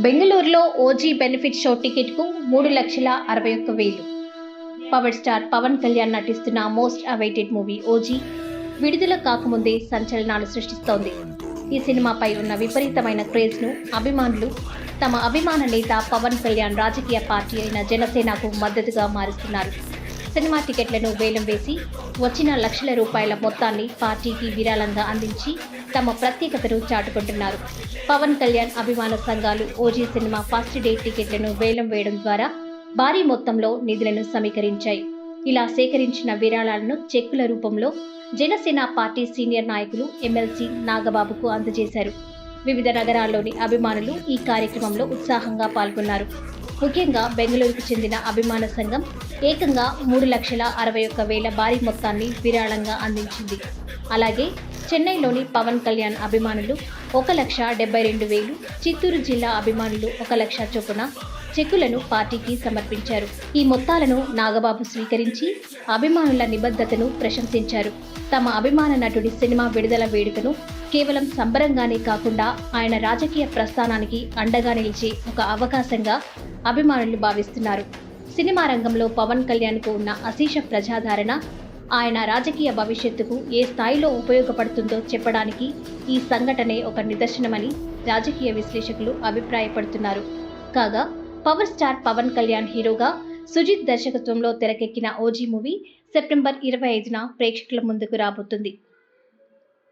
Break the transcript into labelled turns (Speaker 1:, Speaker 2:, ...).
Speaker 1: బెంగళూరులో OG benefit show టికెట్కు 3,61,000. Power star Pawan Kalyan నటిస్తున్న మోస్ట్ అవైటెడ్ మూవీ ఓజీ విడుదల కాకముందే సంచలనాలు సృష్టిస్తోంది. ఈ సినిమాపై ఉన్న విపరీతమైన క్రేజ్ను అభిమానులు తమ అభిమాన నేత పవన్ కళ్యాణ్ రాజకీయ పార్టీ అయిన జనసేనకు మద్దతుగా మారుస్తున్నారు. సినిమా టికెట్లను వేలం వేసి వచ్చిన లక్షల రూపాయల మొత్తాన్ని పార్టీకి విరాళంగా అందించి తమ ప్రత్యేకతను చాటుకుంటున్నారు. పవన్ కళ్యాణ్ అభిమాన సంఘాలు ఓజీ సినిమా ఫస్ట్ డే టికెట్లను వేలం వేయడం ద్వారా భారీ మొత్తంలో నిధులను సమీకరించాయి. ఇలా సేకరించిన విరాళాలను చెక్కుల రూపంలో జనసేన పార్టీ సీనియర్ నాయకులు ఎమ్మెల్సీ నాగబాబుకు అందజేశారు. వివిధ నగరాల్లోని అభిమానులు ఈ కార్యక్రమంలో ఉత్సాహంగా పాల్గొన్నారు. ముఖ్యంగా బెంగళూరుకు చెందిన అభిమాన సంఘం ఏకంగా 3,61,000 భారీ మొత్తాన్ని విరాళంగా అందించింది. అలాగే చెన్నైలోని పవన్ కళ్యాణ్ అభిమానులు 1,72,000, చిత్తూరు జిల్లా అభిమానులు 1,00,000 చొప్పున చెక్కులను పార్టీకి సమర్పించారు. ఈ మొత్తాలను నాగబాబు స్వీకరించి అభిమానుల నిబద్ధతను ప్రశంసించారు. తమ అభిమాన నటుడి సినిమా విడుదల వేడుకను కేవలం సంబరంగానే కాకుండా ఆయన రాజకీయ ప్రస్థానానికి అండగా నిలిచే ఒక అవకాశంగా అభిమానులు భావిస్తున్నారు. సినిమా రంగంలో పవన్ కళ్యాణ్కు ఉన్న అశేష ప్రజాదరణ ఆయన రాజకీయ భవిష్యత్తుకు ఏ స్థాయిలో ఉపయోగపడుతుందో చెప్పడానికి ఈ సంఘటనే ఒక నిదర్శనమని రాజకీయ విశ్లేషకులు అభిప్రాయపడుతున్నారు. కాగా పవర్ స్టార్ పవన్ కళ్యాణ్ హీరోగా సుజిత్ దర్శకత్వంలో తెరకెక్కిన ఓజీ మూవీ సెప్టెంబర్ 25న ప్రేక్షకుల ముందుకు రాబోతుంది.